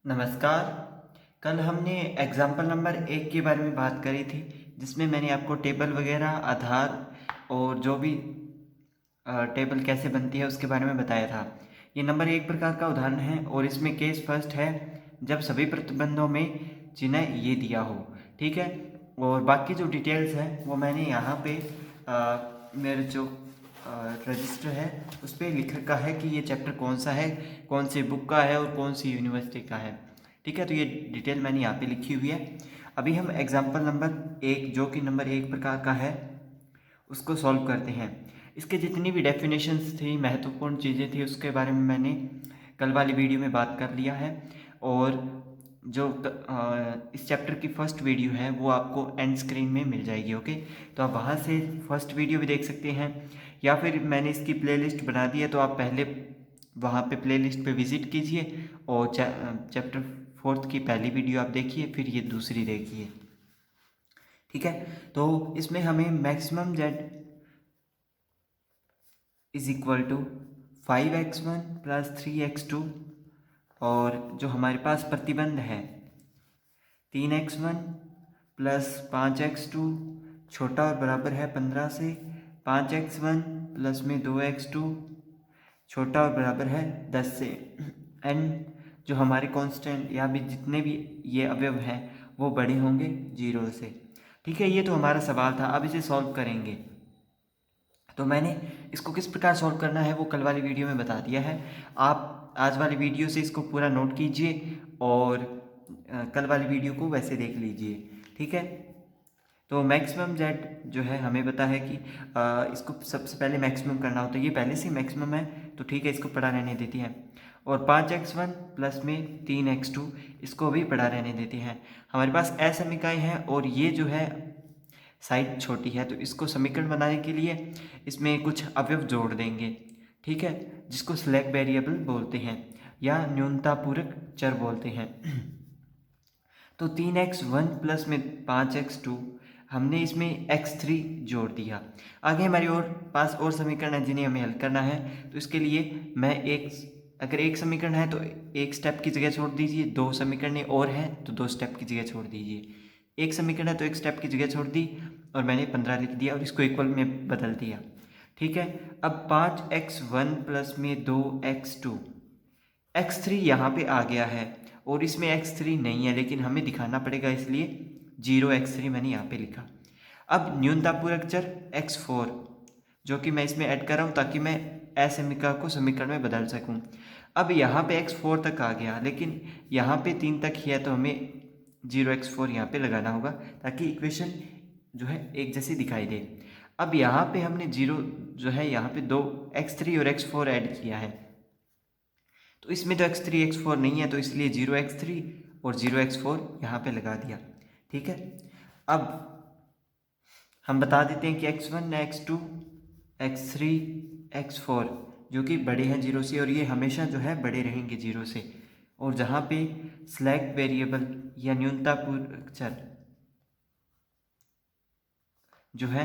नमस्कार। कल हमने एग्जाम्पल नंबर 1 के बारे में बात करी थी, जिसमें मैंने आपको टेबल वगैरह, आधार और जो भी टेबल कैसे बनती है उसके बारे में बताया था। ये नंबर 1 प्रकार का उदाहरण है और इसमें केस फर्स्ट है जब सभी प्रतिबंधों में चिन्ह ये दिया हो। ठीक है, और बाकी जो डिटेल्स हैं वो मैंने यहाँ पे मेरे जो रजिस्टर है उस पर लिख रखा है कि ये चैप्टर कौन सा है, कौन सी बुक का है और कौन सी यूनिवर्सिटी का है। ठीक है, तो ये डिटेल मैंने यहाँ पे लिखी हुई है। अभी हम एग्जाम्पल नंबर 1 जो कि नंबर 1 प्रकार का है उसको सॉल्व करते हैं। इसके जितनी भी डेफिनेशंस थी, महत्वपूर्ण चीज़ें थी, उसके बारे में मैंने कल वाली वीडियो में बात कर लिया है। और जो इस चैप्टर की फर्स्ट वीडियो है वो आपको एंड स्क्रीन में मिल जाएगी। ओके, तो आप वहाँ से फर्स्ट वीडियो भी देख सकते हैं, या फिर मैंने इसकी प्लेलिस्ट बना दी है तो आप पहले वहाँ पे प्लेलिस्ट पे विज़िट कीजिए और चैप्टर 4 की पहली वीडियो आप देखिए, फिर ये दूसरी देखिए। ठीक है, तो इसमें हमें maximum Z is equal to 5x1 plus 3x2, और जो हमारे पास प्रतिबंध है 3x1 प्लस 5x2 छोटा और बराबर है 15 से, 5x1 प्लस में 2x2 छोटा और बराबर है 10 से, एंड जो हमारे कांस्टेंट या भी जितने भी ये अवयव हैं वो बड़े होंगे 0 से। ठीक है, ये तो हमारा सवाल था। अब इसे सॉल्व करेंगे तो मैंने इसको किस प्रकार सॉल्व करना है वो कल वाली वीडियो में बता दिया है। आप आज वाली वीडियो से इसको पूरा नोट कीजिए और कल वाली वीडियो को वैसे देख लीजिए। ठीक है, तो मैक्सिमम जेड जो है हमें पता है कि इसको सबसे पहले मैक्सिमम करना होता है। ये पहले से मैक्सिमम है तो ठीक है, इसको पड़ा रहने देती है। और 5x1 प्लस में 3x2 इसको भी पड़ा रहने देते हैं। हमारे पास असमीकाएँ हैं और ये जो है साइड छोटी है, तो इसको समीकरण बनाने के लिए इसमें कुछ अवयव जोड़ देंगे। ठीक है, जिसको स्लैक वेरिएबल बोलते हैं या न्यूनतापूरक चर बोलते हैं। तो 3x1 प्लस में 5x2, हमने इसमें x3 जोड़ दिया। आगे हमारी और पास और समीकरण है जिन्हें हमें हल करना है। तो इसके लिए मैं अगर एक समीकरण है तो एक स्टेप की जगह छोड़ दीजिए, दो समीकरण और हैं तो दो स्टेप की जगह छोड़ दीजिए। एक समीकरण है तो एक स्टेप की जगह छोड़ दी और मैंने 15 लिख दिया और इसको इक्वल में बदल दिया। ठीक है, अब 5x1 प्लस में 2x2, x3 यहाँ पे आ गया है और इसमें x3 नहीं है, लेकिन हमें दिखाना पड़ेगा इसलिए 0x3 मैंने यहाँ पे लिखा। अब न्यूनतापूरक चर x4 जो कि मैं इसमें ऐड कर रहा हूँ ताकि मैं असमीका को समीकरण में बदल सकूँ। अब यहाँ पे x4 तक आ गया, लेकिन यहाँ पे 3 तक ही है तो हमें 0x4 यहाँ पे लगाना होगा ताकि इक्वेशन जो है एक जैसी दिखाई दे। अब यहाँ पे हमने 0 जो है यहाँ पे दो x3 और x4 ऐड किया है, तो इसमें तो x3 x4 नहीं है तो इसलिए 0x3 और 0x4 यहाँ पे लगा दिया। ठीक है, अब हम बता देते हैं कि x1 x2 x3 x4 जो कि बड़े हैं 0 से, और ये हमेशा जो है बड़े रहेंगे 0 से। और जहाँ पे स्लैक वेरिएबल या न्यूनतापूरक चर जो है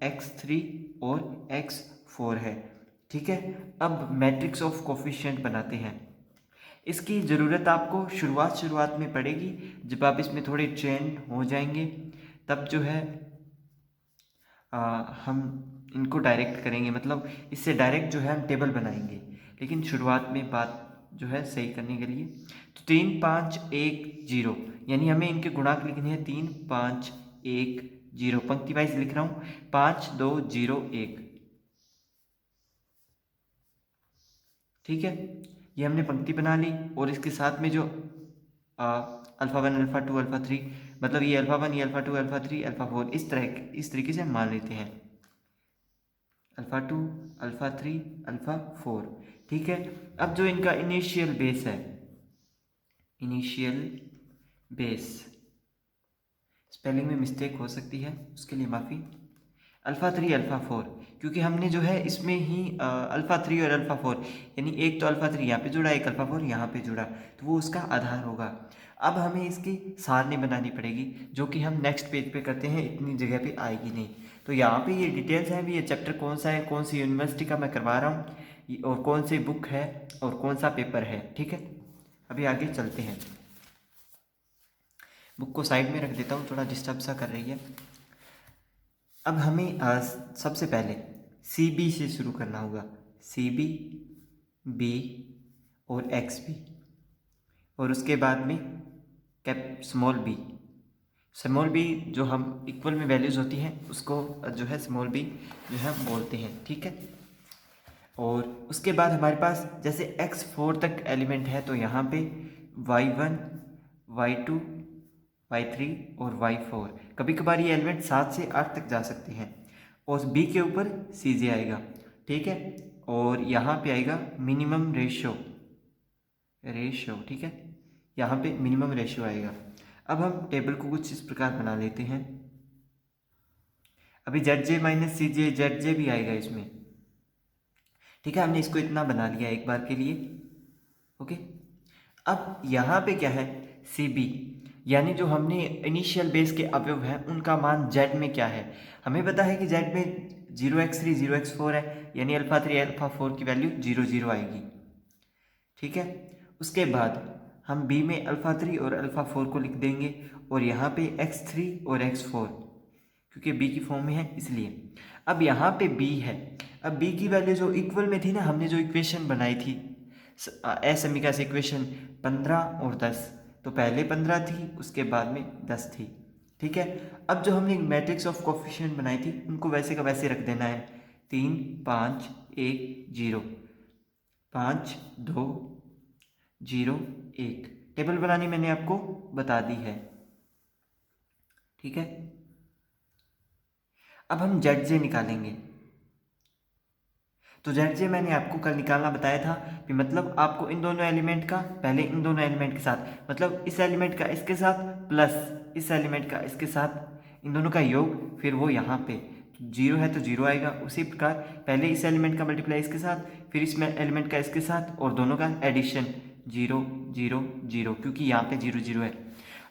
x3 और x4 है। ठीक है, अब मैट्रिक्स ऑफ कोफिशिएंट बनाते हैं। इसकी ज़रूरत आपको शुरुआत में पड़ेगी, जब आप इसमें थोड़े ट्रेंड हो जाएंगे तब जो है हम इनको डायरेक्ट करेंगे, मतलब इससे डायरेक्ट जो है हम टेबल बनाएंगे। लेकिन शुरुआत में बात जो है सही करने के लिए तो 3 5 1 0, यानी हमें इनके गुणांक लिखने हैं 3 5 1 0। पंक्ति वाइज लिख रहा हूँ 5 2 0 1। ठीक है, ये हमने पंक्ति बना ली और इसके साथ में जो अल्फ़ा 1 अल्फ़ा 2 अल्फ़ा 3, मतलब ये अल्फ़ा 1 ये अल्फ़ा 2 अल्फ़ा 3 अल्फ़ा 4, इस तरीके से हम मान लेते हैं अल्फ़ा 2 अल्फ़ा 3 अल्फ़ा 4। ठीक है, अब जो इनका इनिशियल बेस है, इनिशियल बेस, स्पेलिंग में मिस्टेक हो सकती है उसके लिए माफ़ी, अल्फ़ा 3 अल्फ़ा 4, क्योंकि हमने जो है इसमें ही अल्फ़ा 3 और अल्फ़ा 4, यानी एक तो अल्फ़ा 3 यहाँ पे जुड़ा, एक अल्फ़ा 4 यहाँ पे जुड़ा, तो वो उसका आधार होगा। अब हमें इसकी सारणी बनानी पड़ेगी जो कि हम नेक्स्ट पेज पे करते हैं, इतनी जगह पे आएगी नहीं। तो यहाँ पे ये डिटेल्स हैं भी, ये चैप्टर कौन सा है, कौन सी यूनिवर्सिटी का मैं करवा रहा हूँ और कौन सी बुक है और कौन सा पेपर है। ठीक है, अभी आगे चलते हैं। बुक को साइड में रख देता हूँ, थोड़ा डिस्टर्ब सा कर रही है। अब हमें सबसे पहले सी बी से शुरू करना होगा। सी बी, बी और एक्स बी, और उसके बाद में स्मॉल बी। स्मॉल बी जो हम इक्वल में वैल्यूज़ होती हैं उसको जो है स्मॉल बी जो है हम बोलते हैं, ठीक है। और उसके बाद हमारे पास जैसे x4 तक एलिमेंट है तो यहाँ पे y1, y2, y3 और y4। कभी कभार ये एलिमेंट 7 से 8 तक जा सकते हैं। और b के ऊपर cj आएगा, ठीक है। और यहाँ पे आएगा मिनिमम रेशियो, ठीक है। यहाँ पे मिनिमम रेशियो आएगा। अब हम टेबल को कुछ इस प्रकार बना लेते हैं। अभी ZJ माइनस CJ, ZJ भी आएगा इसमें, ठीक है। हमने इसको इतना बना लिया एक बार के लिए, ओके। अब यहाँ पे क्या है, CB, यानी जो हमने इनिशियल बेस के अवयव हैं उनका मान Z में क्या है। हमें पता है कि Z में 0x3 0x4 है, यानी अल्फ़ा 3 अल्फ़ा 4 की वैल्यू 0 0 आएगी, ठीक है। उसके बाद हम B में अल्फ़ा 3 और अल्फ़ा 4 को लिख देंगे, और यहाँ पे x3 और x4, क्योंकि B की फॉर्म में है इसलिए। अब यहाँ पे B है। अब B की वैल्यू जो इक्वल में थी ना, हमने जो इक्वेशन बनाई थी असमीकास इक्वेशन 15 और 10, तो पहले 15 थी उसके बाद में 10 थी, ठीक है। अब जो हमने मैट्रिक्स ऑफ कोफिशिएंट बनाई थी उनको वैसे का वैसे रख देना है। 3 5 1 0, 5 2 0 1। टेबल बनानी मैंने आपको बता दी है, ठीक है। अब हम ZJ निकालेंगे। तो ZJ मैंने आपको कल निकालना बताया था कि मतलब आपको इन दोनों एलिमेंट का, पहले इन दोनों एलिमेंट के साथ, मतलब इस एलिमेंट का इसके साथ प्लस इस एलिमेंट का इसके साथ, इन दोनों का योग, फिर वो यहाँ पे 0 है तो 0 आएगा। उसी प्रकार पहले इस एलिमेंट का मल्टीप्लाई इसके साथ, फिर इस एलिमेंट का इसके साथ, और दोनों का एडिशन 0 0 0, क्योंकि यहाँ पे 0 0 है।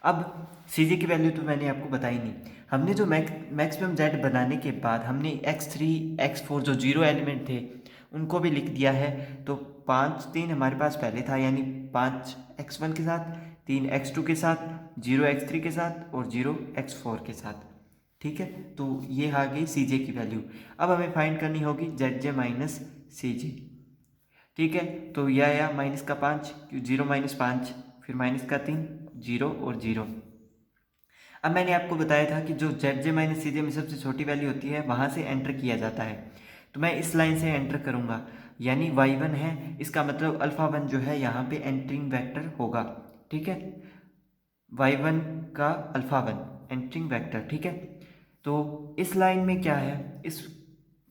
अब CJ की वैल्यू तो मैंने आपको बताई नहीं। हमने जो मैक्सिमम Z बनाने के बाद हमने x3 x4 जो 0 एलिमेंट थे उनको भी लिख दिया है। तो 5 3 हमारे पास पहले था, यानी 5x1 के साथ, 3x2 के साथ, 0x3 के साथ और 0x4 के साथ, ठीक है। तो ये आ गई CJ की वैल्यू। अब हमें फाइंड करनी होगी ZJ माइनस CJ, ठीक है। तो यह आया माइनस का 5, 0 माइनस 5, फिर माइनस का 3, 0 और 0। अब मैंने आपको बताया था कि जो ZJ माइनस CJ में सबसे छोटी वैल्यू होती है वहाँ से एंटर किया जाता है। तो मैं इस लाइन से एंटर करूँगा, यानी y1 है, इसका मतलब अल्फ़ा 1 जो है यहाँ पे एंटरिंग वेक्टर होगा, ठीक है। y1 का अल्फ़ा 1 एंटरिंग वेक्टर, ठीक है। तो इस लाइन में क्या है, इस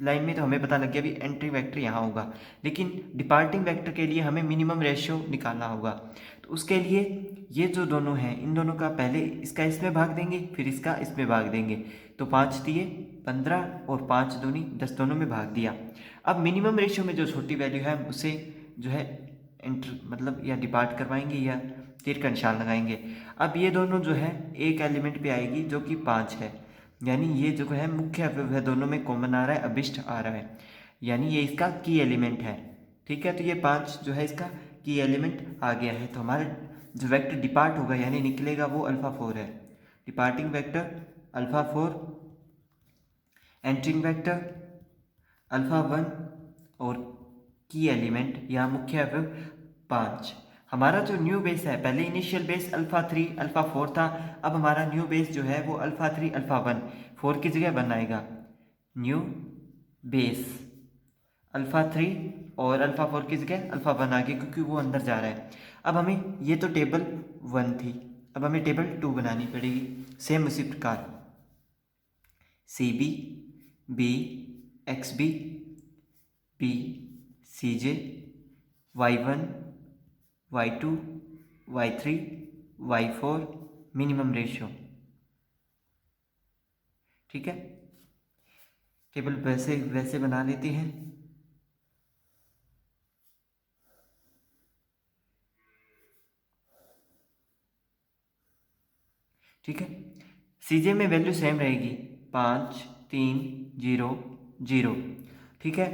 लाइन में तो हमें पता लग गया भी एंट्री वेक्टर यहाँ होगा, लेकिन डिपार्टिंग वेक्टर के लिए हमें मिनिमम रेशियो निकालना होगा। तो उसके लिए ये जो दोनों हैं इन दोनों का पहले इसका इसमें भाग देंगे, फिर इसका इसमें भाग देंगे। तो 5 दिए 15 और 5 दूनी 10, दोनों में भाग दिया। अब मिनिमम रेशियो में जो छोटी वैल्यू है उसे जो है एंटर मतलब या डिपार्ट करवाएंगे या तीर का निशान लगाएंगे। अब ये दोनों जो है एक एलिमेंट पे आएगी जो कि 5 है, यानी ये जो है मुख्य अवयव है, दोनों में कॉमन आ रहा है, अभिष्ट आ रहा है, यानी ये इसका की एलिमेंट है, ठीक है। तो ये 5 जो है इसका की एलिमेंट आ गया है। तो हमारा जो वेक्टर डिपार्ट होगा यानी निकलेगा वो अल्फ़ा 4 है। Departing vector alpha 4, entering vector alpha 1 और की एलिमेंट या मुख्य अवयव 5। हमारा जो न्यू बेस है, पहले इनिशियल बेस अल्फ़ा 3 अल्फ़ा 4 था, अब हमारा न्यू बेस जो है वो अल्फ़ा 3 अल्फ़ा 1 4 की जगह बनाएगा। न्यू बेस अल्फ़ा 3 और अल्फ़ा 4 की जगह अल्फ़ा 1 आ गया, क्योंकि वो अंदर जा रहा है। अब हमें ये तो टेबल 1 थी, अब हमें टेबल 2 बनानी पड़ेगी। सेम उसी प्रकार CB, B XB, B CJ, y1 y2 y3 y4 minimum ratio, ठीक है। टेबल वैसे वैसे बना लेते हैं। ठीक है, CJ में वैल्यू सेम रहेगी 5 3 0 0, ठीक है।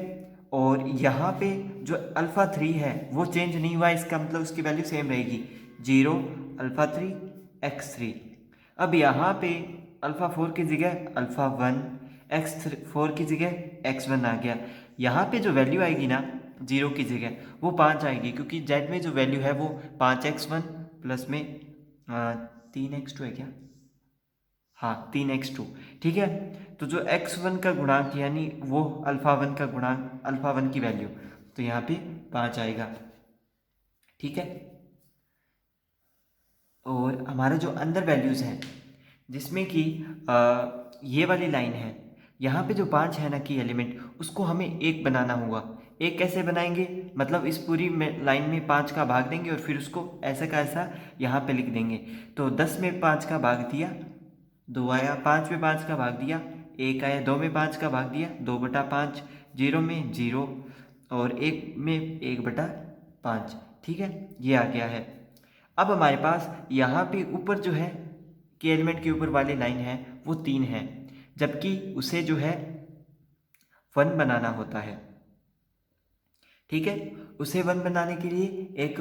और यहाँ पे जो अल्फ़ा 3 है वो चेंज नहीं हुआ, इसका मतलब उसकी वैल्यू सेम रहेगी, 0 अल्फ़ा 3 x3। अब यहाँ पे अल्फ़ा 4 की जगह अल्फ़ा 1, x4 की जगह x1 आ गया। यहाँ पे जो वैल्यू आएगी ना 0 की जगह वो 5 आएगी, क्योंकि z में जो वैल्यू है वो 5x1 प्लस में 3x2 है क्या, हाँ 3x2, ठीक है। तो जो x1 का गुणांक यानी वो अल्फ़ा 1 का गुणांक, अल्फ़ा 1 की वैल्यू, तो यहाँ पे 5 आएगा, ठीक है। और हमारा जो अंदर वैल्यूज़ हैं जिसमें कि ये वाली लाइन है, यहाँ पे जो 5 है ना की एलिमेंट, उसको हमें 1 बनाना होगा। एक कैसे बनाएंगे, मतलब इस पूरी में लाइन में 5 का भाग देंगे और फिर उसको ऐसा का ऐसा यहाँ पे लिख देंगे। तो 10 में 5 का भाग दिया, 2 आया, 5 में 5 का भाग दिया, 1 आया, 2 में 5 का भाग दिया, 2/5, 0 में 0 और 1 में 1/5, ठीक है, ये आ गया है। अब हमारे पास यहाँ पे ऊपर जो है कि एलिमेंट के ऊपर वाली लाइन है वो 3 है, जबकि उसे जो है 1 बनाना होता है, ठीक है। उसे 1 बनाने के लिए एक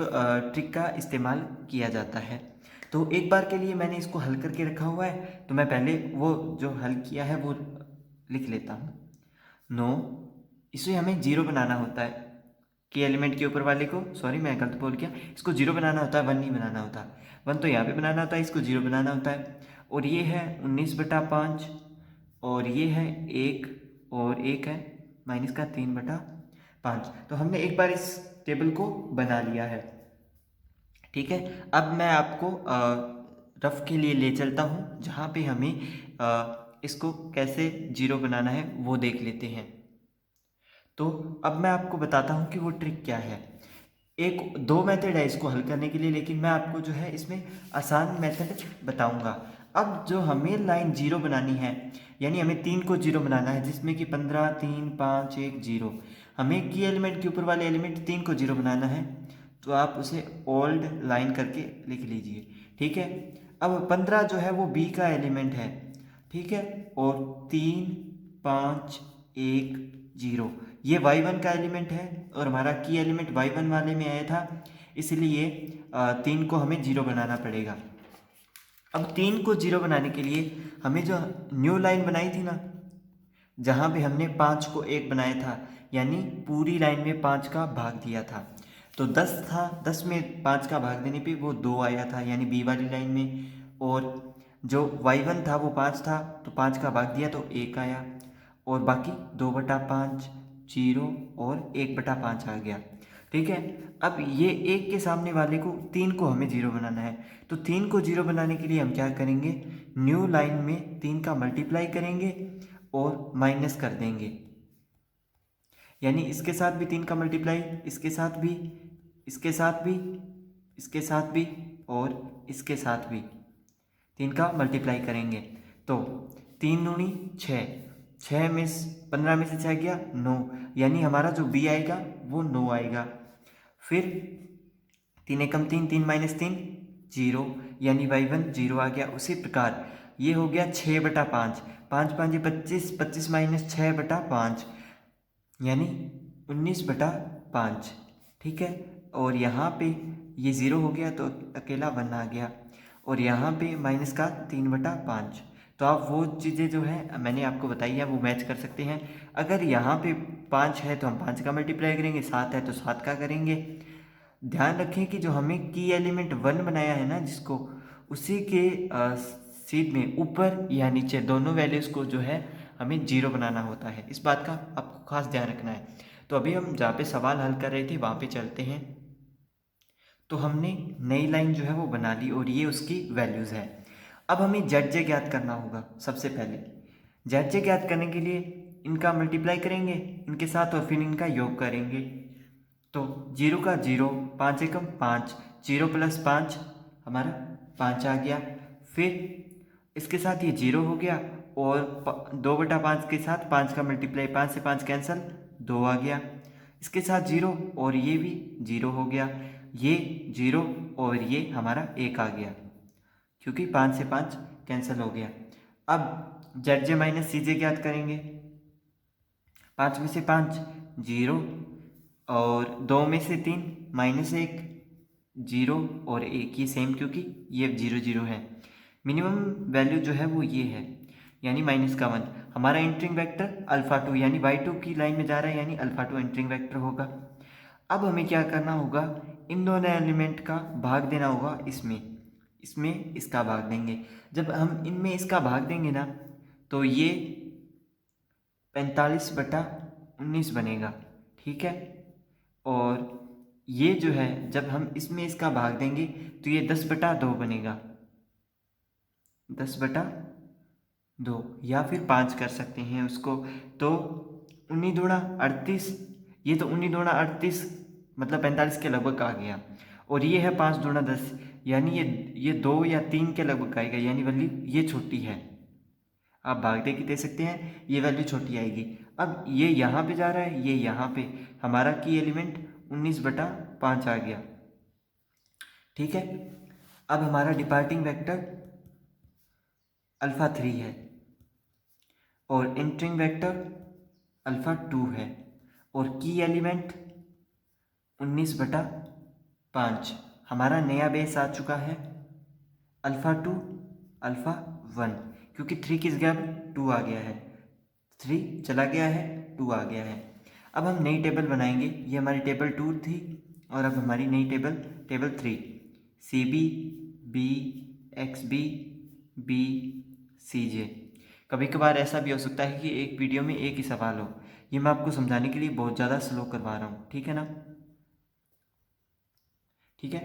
ट्रिक का इस्तेमाल किया जाता है। तो एक बार के लिए मैंने इसको हल करके रखा हुआ है, तो मैं पहले वो जो हल किया है वो लिख लेता हूँ। 9, इसे हमें 0 बनाना होता है कि एलिमेंट के ऊपर वाले को, सॉरी मैं गलत बोल गया, इसको 0 बनाना होता है, 1 नहीं बनाना होता। 1 तो यहाँ पे बनाना होता है, इसको 0 बनाना होता है। और ये है 19/5 और ये है 1 और 1 है माइनस का 3/5। तो हमने एक बार इस टेबल को बना लिया है, ठीक है। अब मैं आपको रफ के लिए ले चलता हूँ जहाँ पे हमें इसको कैसे 0 बनाना है वो देख लेते हैं। तो अब मैं आपको बताता हूँ कि वो ट्रिक क्या है। एक दो मेथड है इसको हल करने के लिए, लेकिन मैं आपको जो है इसमें आसान मेथड बताऊंगा। अब जो हमें लाइन 0 बनानी है, यानी हमें 3 को 0 बनाना है, जिसमें कि 15 3 5 1 0, हमें की एलिमेंट के ऊपर वाले एलिमेंट 3 को 0 बनाना है, तो आप उसे ओल्ड लाइन करके लिख लीजिए, ठीक है। अब 15 जो है वो बी का एलिमेंट है, ठीक है, और 3 5 1 0 ये y1 का एलिमेंट है और हमारा की एलिमेंट y1 वाले में आया था, इसलिए 3 को हमें 0 बनाना पड़ेगा। अब 3 को 0 बनाने के लिए हमें जो न्यू लाइन बनाई थी ना, जहाँ पे हमने 5 को 1 बनाया था, यानी पूरी लाइन में 5 का भाग दिया था, तो 10 था, 10 में 5 का भाग देने पे वो 2 आया था, यानी बी वाली लाइन में। और जो y1 था वो 5 था, तो 5 का भाग दिया तो 1 आया, और बाकी 2/5 0 और 1/5 आ गया, ठीक है। अब ये 1 के सामने वाले को 3 को हमें 0 बनाना है, तो 3 को 0 बनाने के लिए हम क्या करेंगे, न्यू लाइन में 3 का मल्टीप्लाई करेंगे और माइनस कर देंगे, यानी इसके साथ भी 3 का मल्टीप्लाई, इसके साथ भी, इसके साथ भी, इसके साथ भी और इसके साथ भी 3 का मल्टीप्लाई करेंगे। तो 3 दूनी 6, 6 में 15 में से 6 गया 9, यानी हमारा जो बी आएगा वो 9 आएगा। फिर 3 एकम 3, 3 माइनस 3 0, यानी y1 0 आ गया। उसी प्रकार ये हो गया 6/5, 5 5 25, 25 माइनस 6/5 यानी 19/5, ठीक है। और यहाँ पे ये 0 हो गया तो अकेला 1 आ गया, और यहाँ पे माइनस का 3/5। तो आप वो चीज़ें जो है मैंने आपको बताई है वो मैच कर सकते हैं। अगर यहाँ पे 5 है तो हम 5 का मल्टीप्लाई करेंगे, 7 है तो 7 का करेंगे। ध्यान रखें कि जो हमें की एलिमेंट 1 बनाया है ना जिसको, उसी के सीध में ऊपर या नीचे दोनों वैल्यूज़ को जो है हमें 0 बनाना होता है, इस बात का आपको खास ध्यान रखना है। तो अभी हम जहाँ पे सवाल हल कर रहे थे वहाँ पे चलते हैं। तो हमने नई लाइन जो है वो बना ली और ये उसकी वैल्यूज़ है। अब हमें जेड जे ज्ञात करना होगा। सबसे पहले जेड जे ज्ञात करने के लिए इनका मल्टीप्लाई करेंगे इनके साथ और फिर इनका योग करेंगे। तो 0 का 0, 5 एकम 5, 0 + 5 हमारा 5 आ गया। फिर इसके साथ ये 0 हो गया और 2/5 के साथ 5 का मल्टीप्लाई, 5 से 5 कैंसिल, 2 आ गया। इसके साथ 0 और ये भी 0 हो गया, ये 0 और ये हमारा 1 आ गया, क्योंकि 5 से 5 कैंसिल हो गया। अब जेड जे माइनस सी जे ज्ञात करेंगे। 5 में से 5 0 और 2 में से 3 -1 0 और 1, ये सेम क्योंकि ये 0 0 है। मिनिमम वैल्यू जो है वो ये है, यानी -1। हमारा एंटरिंग वेक्टर अल्फ़ा 2 यानी y2 की लाइन में जा रहा है, यानी अल्फ़ा 2 एंटरिंग वेक्टर होगा। अब हमें क्या करना होगा, इन दोनों एलिमेंट का भाग देना होगा इसमें इसका भाग देंगे। जब हम इनमें इसका भाग देंगे ना, तो ये 45/19 बनेगा, ठीक है। और ये जो है जब हम इसमें इसका भाग देंगे तो ये 10/2 बनेगा, 10/2, या फिर 5 कर सकते हैं उसको। तो 19 दूना 38, ये तो 19 दूना 38 मतलब 45 के लगभग आ गया। और ये है 5 दूना 10, यानी ये 2 या 3 के लगभग आएगा, यानी वैल्यू ये छोटी है। आप भाग दे के दे सकते हैं, ये वैल्यू छोटी आएगी। अब ये यहाँ पे जा रहा है, ये यहाँ पे, हमारा की एलिमेंट 19/5 आ गया, ठीक है। अब हमारा डिपार्टिंग वेक्टर अल्फ़ा 3 है और एंटरिंग वेक्टर अल्फ़ा 2 है और की एलिमेंट 19/5। हमारा नया बेस आ चुका है अल्फ़ा 2 अल्फ़ा 1, क्योंकि 3 किस गया, 2 आ गया है, 3 चला गया है, 2 आ गया है। अब हम नई टेबल बनाएंगे। ये हमारी टेबल 2 थी और अब हमारी नई table 3, CB B XB B CJ। कभी कभार ऐसा भी हो सकता है कि एक वीडियो में एक ही सवाल हो, ये मैं आपको समझाने के लिए बहुत ज़्यादा स्लो करवा रहा हूँ, ठीक है ना। ठीक है,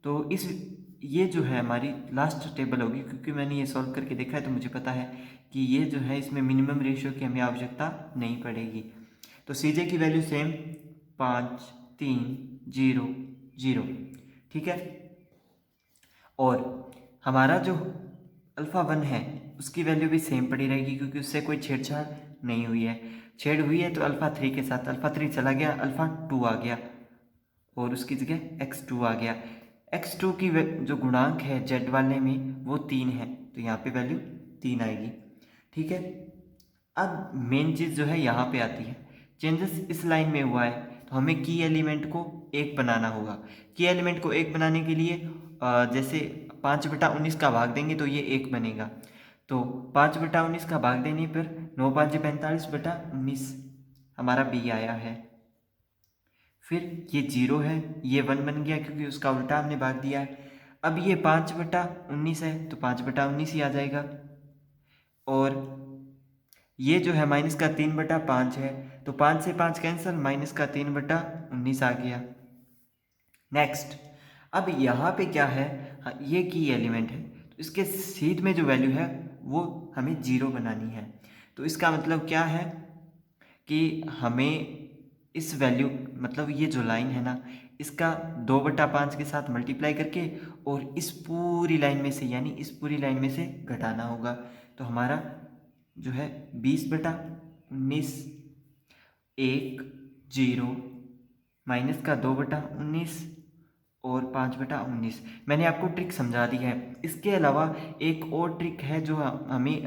तो ये जो है हमारी लास्ट टेबल होगी, क्योंकि मैंने ये सॉल्व करके देखा है तो मुझे पता है कि ये जो है इसमें मिनिमम रेशियो की हमें आवश्यकता नहीं पड़ेगी। तो CJ की वैल्यू सेम 5 3 0 0, ठीक है। और हमारा जो अल्फ़ा 1 है उसकी वैल्यू भी सेम पड़ी रहेगी, क्योंकि उससे कोई छेड़छाड़ नहीं हुई है। छेड़ हुई है तो अल्फ़ा 3 के साथ अल्फ़ा 3 चला गया, अल्फ़ा 2 आ गया और उसकी जगह x2 आ गया। x2 की जो गुणांक है z वाले में वो 3 है, तो यहाँ पे वैल्यू 3 आएगी, ठीक है। अब मेन चीज़ जो है यहाँ पे आती है, चेंजेस इस लाइन में हुआ है तो हमें की एलिमेंट को 1 बनाना होगा। की एलिमेंट को 1 बनाने के लिए जैसे 5/19 का भाग देंगे तो ये 1 बनेगा। तो 5/19 का भाग देने पर 9 5 45/19 हमारा b आया है। फिर ये 0 है, ये 1 बन गया क्योंकि उसका उल्टा हमने भाग दिया है। अब ये 5/19 है तो 5/19 ही आ जाएगा। और ये जो है -3/5 है, तो 5 से 5 कैंसिल, -3/19 आ गया। नेक्स्ट, अब यहाँ पे क्या है, हाँ, ये की एलिमेंट है तो इसके सीध में जो वैल्यू है वो हमें 0 बनानी है। तो इसका मतलब क्या है कि हमें इस वैल्यू मतलब ये जो लाइन है ना, इसका 2/5 के साथ मल्टीप्लाई करके और इस पूरी लाइन में से, यानी इस पूरी लाइन में से घटाना होगा। तो हमारा जो है 20/19 1 0 माइनस का 2/19 और 5/19। मैंने आपको ट्रिक समझा दी है। इसके अलावा एक और ट्रिक है जो हमें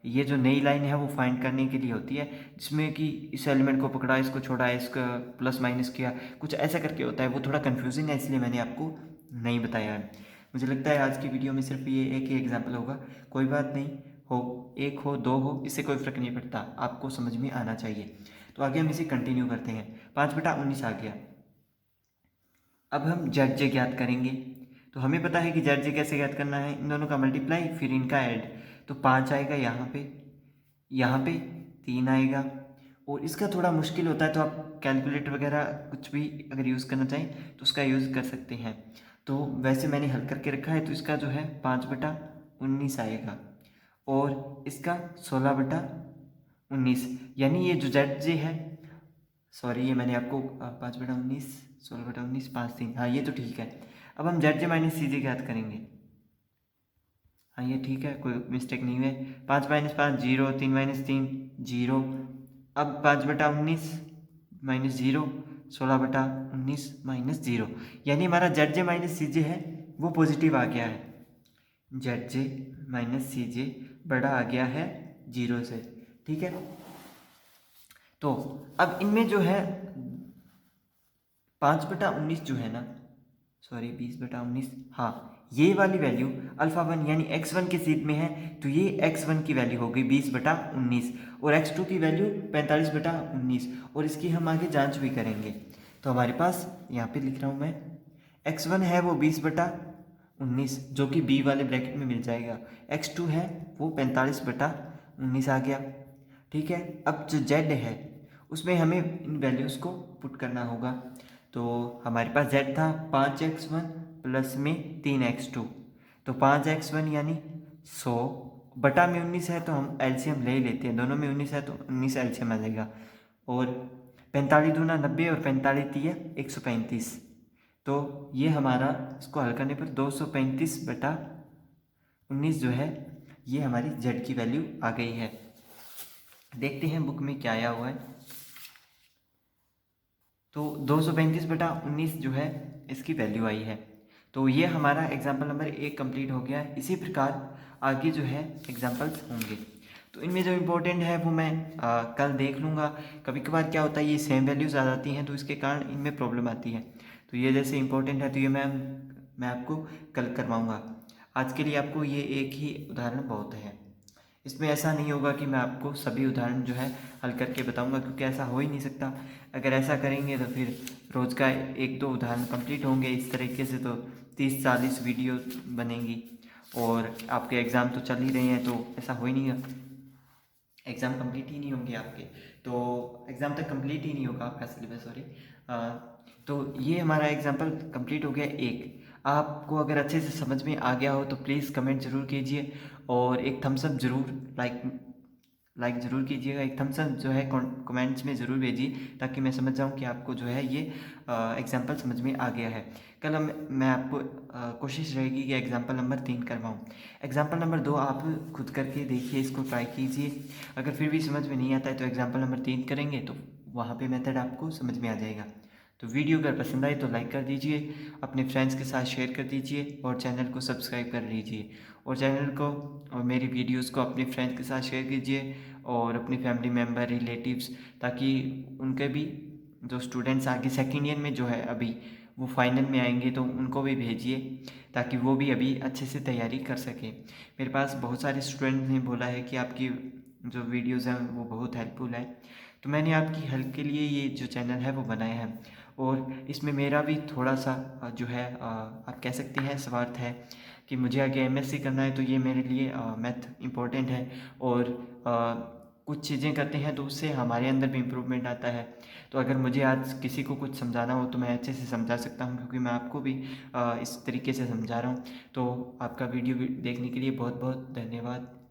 ये जो नई लाइन है वो फाइंड करने के लिए होती है, जिसमें कि इस एलिमेंट को पकड़ा, इसको छोड़ा, इसका प्लस माइनस किया, कुछ ऐसा करके होता है। वो थोड़ा कन्फ्यूजिंग है, इसलिए मैंने आपको नहीं बताया है। मुझे लगता है आज की वीडियो में सिर्फ ये एक ही एग्जाम्पल होगा। कोई बात नहीं, हो 1 हो 2 हो, इससे कोई फ़र्क नहीं पड़ता, आपको समझ में आना चाहिए। तो आगे हम इसे कंटिन्यू करते हैं। 5/19 आ गया। अब हम ZJ ज्ञात करेंगे। तो हमें पता है कि ZJ कैसे ज्ञात करना है, इन दोनों का मल्टीप्लाई फिर इनका ऐड। तो 5 आएगा यहाँ पे 3 आएगा। और इसका थोड़ा मुश्किल होता है तो आप कैलकुलेटर वगैरह कुछ भी अगर यूज़ करना चाहें तो उसका यूज़ कर सकते हैं। तो वैसे मैंने हल करके रखा है, तो इसका जो है 5/19 आएगा और इसका 16/19, यानी ये जो ZJ है, सॉरी ये मैंने आपको 5/19 16/19 5 3, हाँ ये तो ठीक है। अब हम ZJ माइनस CJ ज्ञात करेंगे। हाँ ये ठीक है, कोई मिस्टेक नहीं है। 5 - 5 0, 3 - 3 0। अब 5/19 माइनस 0, 16/19 माइनस 0, यानी हमारा ZJ माइनस CJ है वो पॉजिटिव आ गया है। ZJ माइनस CJ बड़ा आ गया है 0 से, ठीक है। तो अब इनमें जो है 5/19 जो है ना, सॉरी 20/19, हाँ ये वाली वैल्यू अल्फ़ा 1 यानी x1 के सीध में है, तो ये x1 की वैल्यू हो गई 20/19 और x2 की वैल्यू 45/19 और इसकी हम आगे जांच भी करेंगे। तो हमारे पास यहाँ पे लिख रहा हूँ मैं, x1 है वो 20/19 जो कि b वाले ब्रैकेट में मिल जाएगा, x2 है वो 45/19 आ गया। ठीक है, अब जो z है उसमें हमें इन वैल्यूज़ को पुट करना होगा। तो हमारे पास z था 5x1 प्लस में 3x2, तो 5x1 यानी 100 बटा में 19 है तो हम एलसीएम ले ही लेते हैं, दोनों में 19 है तो 19 एलसीएम आ जाएगा। और 45 दूना 90 और 45 तिया 135, तो ये हमारा इसको हल करने पर 235/19 जो है ये हमारी z की वैल्यू आ गई है। देखते हैं बुक में क्या आया हुआ है। तो 235/19 जो है इसकी वैल्यू आई है। तो ये हमारा एग्जाम्पल नंबर 1 कंप्लीट हो गया है। इसी प्रकार आगे जो है एग्जाम्पल्स होंगे, तो इनमें जो इम्पोर्टेंट है वो मैं कल देख लूँगा। कभी कभार क्या होता है ये सेम वैल्यूज़ आ जाती हैं तो इसके कारण इनमें प्रॉब्लम आती है, तो ये जैसे इम्पोर्टेंट है तो ये मैं आपको कल करवाऊँगा। आज के लिए आपको ये एक ही उदाहरण बहुत है। इसमें ऐसा नहीं होगा कि मैं आपको सभी उदाहरण जो है हल करके बताऊंगा, क्योंकि ऐसा हो ही नहीं सकता। अगर ऐसा करेंगे तो फिर रोज़ का 1-2 उदाहरण कंप्लीट होंगे, इस तरीके से तो 30-40 वीडियो बनेंगी और आपके एग्ज़ाम तो चल ही रहे हैं, तो ऐसा हो ही नहीं, एग्ज़ाम कंप्लीट ही नहीं होंगे आपके, तो एग्ज़ाम तक कंप्लीट ही नहीं होगा आपका सिलेबस, सॉरी। तो ये हमारा एग्जाम्पल कंप्लीट हो गया एक। आपको अगर अच्छे से समझ में आ गया हो तो प्लीज़ कमेंट ज़रूर कीजिए और एक थम्स अप ज़रूर लाइक ज़रूर कीजिएगा। एक थम्स अप जो है कमेंट्स में ज़रूर भेजिए ताकि मैं समझ जाऊँ कि आपको जो है ये एग्जाम्पल समझ में आ गया है। कल मैं आपको कोशिश रहेगी कि एग्जाम्पल नंबर 3 करवाऊँ। एग्जाम्पल नंबर 2 आप खुद करके देखिए, इसको ट्राई कीजिए। अगर फिर भी समझ में नहीं आता है तो एग्जाम्पल नंबर 3 करेंगे, तो वहाँ पे मेथड आपको समझ में आ जाएगा। तो वीडियो अगर पसंद आए तो लाइक कर दीजिए, अपने फ्रेंड्स के साथ शेयर कर दीजिए और चैनल को सब्सक्राइब कर लीजिए। और चैनल को और मेरी वीडियोस को अपने फ्रेंड्स के साथ शेयर कीजिए और अपनी फैमिली मेम्बर, रिलेटिव्स, ताकि उनके भी जो स्टूडेंट्स आगे सेकेंड ईयर में जो है अभी वो फाइनल में आएंगे तो उनको भी भेजिए ताकि वो भी अभी अच्छे से तैयारी कर सकें। मेरे पास बहुत सारे स्टूडेंट्स ने बोला है कि आपकी जो वीडियोज़ हैं वो बहुत हेल्पफुल है, तो मैंने आपकी हेल्प के लिए ये जो चैनल है वो बनाया है। और इसमें मेरा भी थोड़ा सा जो है आप कह सकते हैं स्वार्थ है कि मुझे आगे एमएससी करना है, तो ये मेरे लिए मैथ इम्पोर्टेंट है। और कुछ चीज़ें करते हैं तो उससे हमारे अंदर भी इम्प्रूवमेंट आता है। तो अगर मुझे आज किसी को कुछ समझाना हो तो मैं अच्छे से समझा सकता हूँ, क्योंकि मैं आपको भी इस तरीके से समझा रहा हूँ। तो आपका वीडियो देखने के लिए बहुत बहुत धन्यवाद।